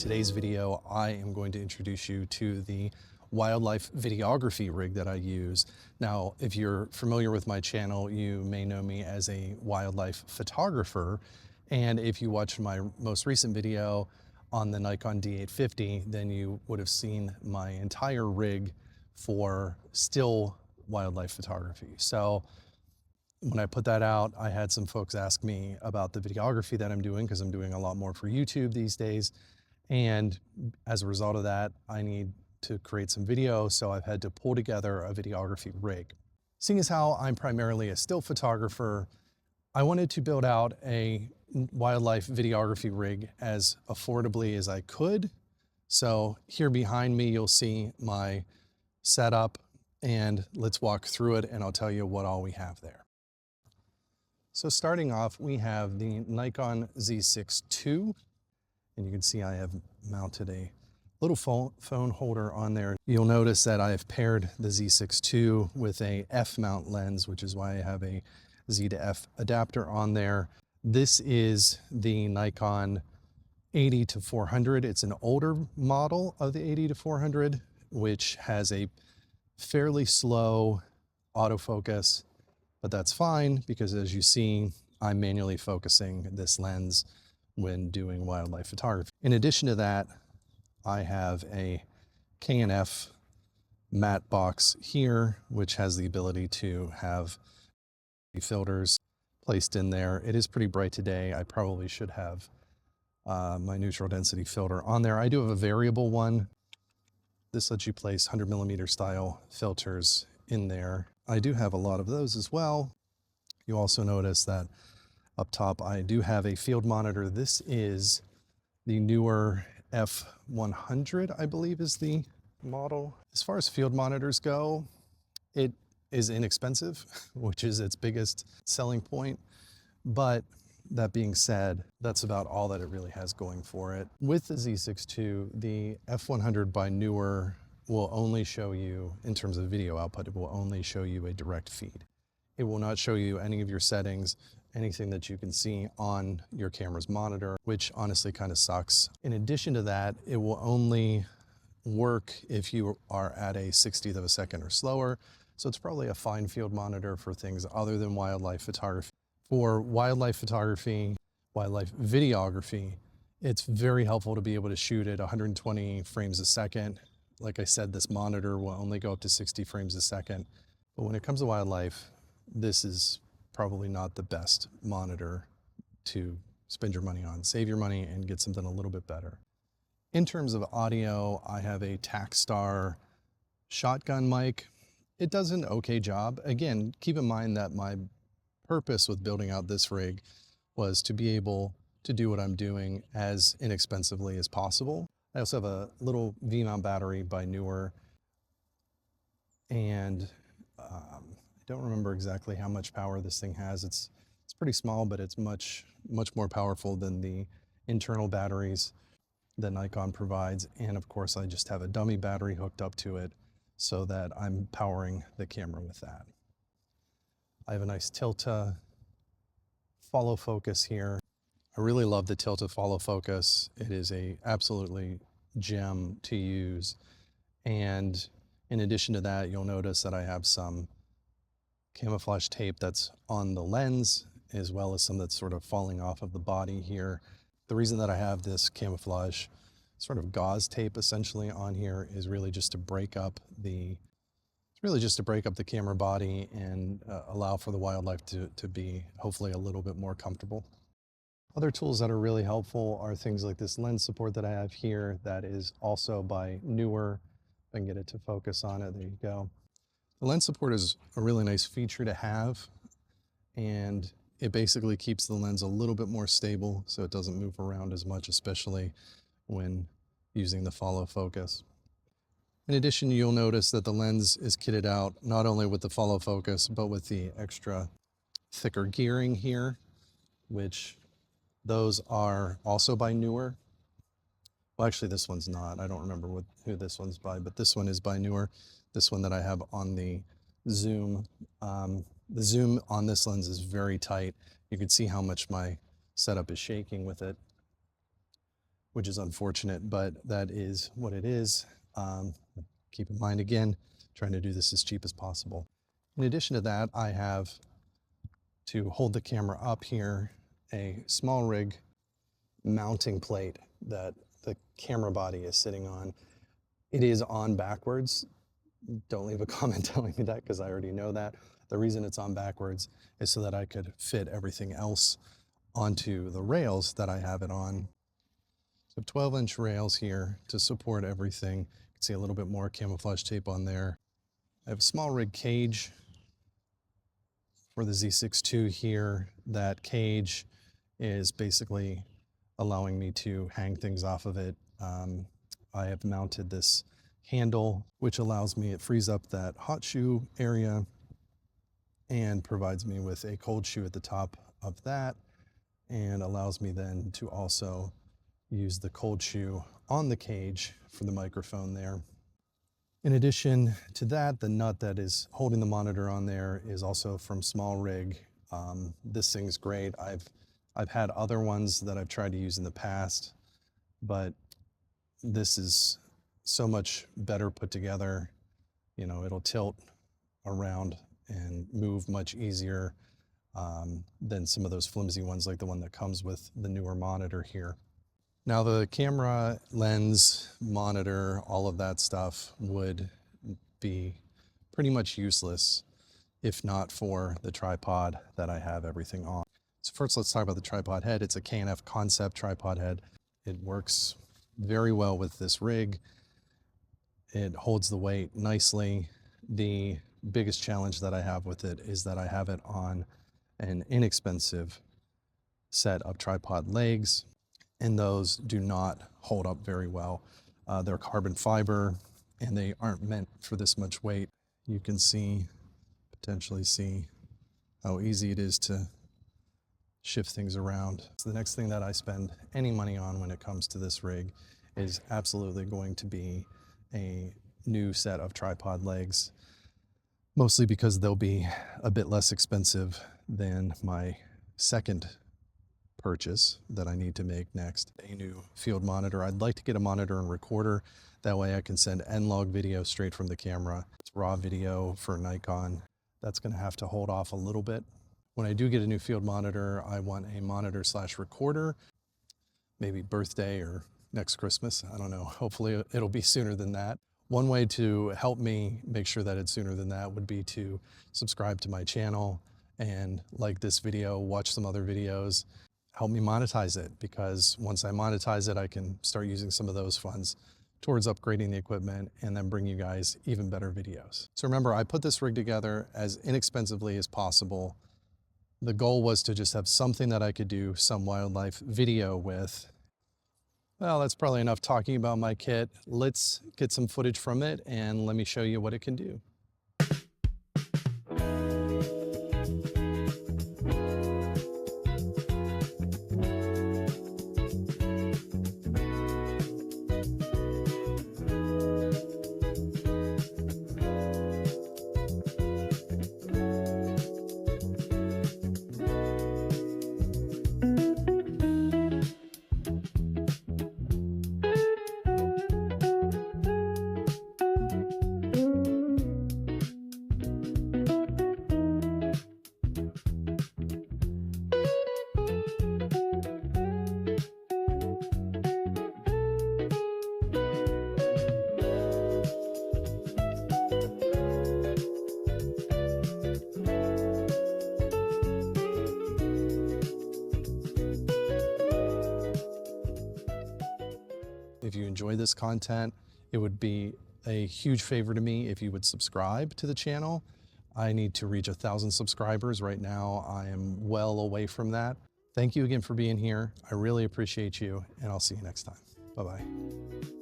today's video, I am going to introduce you to the wildlife videography rig that I use. Now, if you're familiar with my channel, you may know me as a wildlife photographer. And if you watched my most recent video on the Nikon D850, then you would have seen my entire rig for still wildlife photography. So when I put that out, I had some folks ask me about the videography that I'm doing, because I'm doing a lot more for YouTube these days. And as a result of that, I need to create some video, so I've had to pull together a videography rig. Seeing as how I'm primarily a still photographer, I wanted to build out a wildlife videography rig as affordably as I could. So here behind me, you'll see my setup, and let's walk through it and I'll tell you what all we have there. So starting off, we have the Nikon Z6ii. And you can see I have mounted a little phone holder on there. You'll notice that I have paired the Z6ii with a F mount lens, which is why I have a Z to F adapter on there. This is the Nikon 80-400. It's an older model of the 80-400, which has a fairly slow autofocus, but that's fine because, as you see, I'm manually focusing this lens when doing wildlife photography. In addition to that, I have a K&F matte box here, which has the ability to have filters placed in there. It is pretty bright today. I probably should have my neutral density filter on there. I do have a variable one. This lets you place 100mm style filters in there. I do have a lot of those as well. You also notice that up top, I do have a field monitor. This is the Neewer F100, I believe is the model. As far as field monitors go, it is inexpensive, which is its biggest selling point. But that being said, that's about all that it really has going for it. With the Z6ii, the F100 by Neewer will only show you, in terms of video output, it will only show you a direct feed. It will not show you any of your settings, anything that you can see on your camera's monitor, which honestly kind of sucks. In addition to that, it will only work if you are at a 60th of a second or slower. So it's probably a fine field monitor for things other than wildlife photography. For wildlife photography, wildlife videography, it's very helpful to be able to shoot at 120 frames a second. Like I said, this monitor will only go up to 60 frames a second. But when it comes to wildlife, this is probably not the best monitor to spend your money on. Save your money and get something a little bit better. In terms of audio, I have a Takstar shotgun mic. It does an okay job. Again, keep in mind that my purpose with building out this rig was to be able to do what I'm doing as inexpensively as possible. I also have a little V-mount battery by Neewer, and I don't remember exactly how much power this thing has. It's pretty small, but it's much more powerful than the internal batteries that Nikon provides. And of course, I just have a dummy battery hooked up to it so that I'm powering the camera with that. I have a nice Tilta follow focus here. I really love the Tilta follow focus. It is a absolutely gem to use. And in addition to that, you'll notice that I have some camouflage tape that's on the lens, as well as some that's sort of falling off of the body here. The reason that I have this camouflage sort of gauze tape essentially on here is really just to break up the camera body and allow for the wildlife to be hopefully a little bit more comfortable. Other tools that are really helpful are things like this lens support that I have here that is also by Neewer. If I can get it to focus on it, there you go. The lens support is a really nice feature to have, and it basically keeps the lens a little bit more stable so it doesn't move around as much, especially when using the follow focus. In addition, you'll notice that the lens is kitted out not only with the follow focus, but with the extra thicker gearing here, which those are also by Neewer. Well, actually, this one's not. I don't remember who this one's by, but this one is by Neewer. This one that I have on the zoom. The zoom on this lens is very tight. You can see how much my setup is shaking with it. which is unfortunate, but that is what it is. Keep in mind, again, trying to do this as cheap as possible. In addition to that, I have, to hold the camera up here, a small rig mounting plate that the camera body is sitting on. It is on backwards. Don't leave a comment telling me that, because I already know that. The reason it's on backwards is so that I could fit everything else onto the rails that I have it on. So 12-inch rails here to support everything. You can see a little bit more camouflage tape on there. I have a small rig cage for the Z6ii here. That cage is basically allowing me to hang things off of it. I have mounted this handle, which allows me, it frees up that hot shoe area and provides me with a cold shoe at the top of that, and allows me then to also use the cold shoe on the cage for the microphone there. In addition to that, the nut that is holding the monitor on there is also from Small Rig. This thing's great. I've had other ones that I've tried to use in the past, but this is so much better put together. You know, it'll tilt around and move much easier than some of those flimsy ones, like the one that comes with the newer monitor here. Now, the camera, lens, monitor, all of that stuff would be pretty much useless if not for the tripod that I have everything on. So first, let's talk about the tripod head. It's a K&F Concept tripod head. It works very well with this rig. It holds the weight nicely. The biggest challenge that I have with it is that I have it on an inexpensive set of tripod legs, and those do not hold up very well. They're carbon fiber, and they aren't meant for this much weight. You can potentially see how easy it is to shift things around. So the next thing that I spend any money on when it comes to this rig is absolutely going to be a new set of tripod legs, mostly because they'll be a bit less expensive than my second purchase that I need to make next, a new field monitor. I'd like to get a monitor and recorder. That way I can send N-Log video straight from the camera. It's raw video for Nikon. That's going to have to hold off a little bit. When I do get a new field monitor, I want a monitor/recorder, maybe birthday or next Christmas. I don't know. Hopefully it'll be sooner than that. One way to help me make sure that it's sooner than that would be to subscribe to my channel and like this video, watch some other videos, help me monetize it, because once I monetize it, I can start using some of those funds towards upgrading the equipment and then bring you guys even better videos. So remember, I put this rig together as inexpensively as possible. The goal was to just have something that I could do some wildlife video with. Well, that's probably enough talking about my kit. Let's get some footage from it and let me show you what it can do. If you enjoy this content, it would be a huge favor to me if you would subscribe to the channel. I need to reach 1,000 subscribers. Right now, I am well away from that. Thank you again for being here. I really appreciate you, and I'll see you next time. Bye-bye.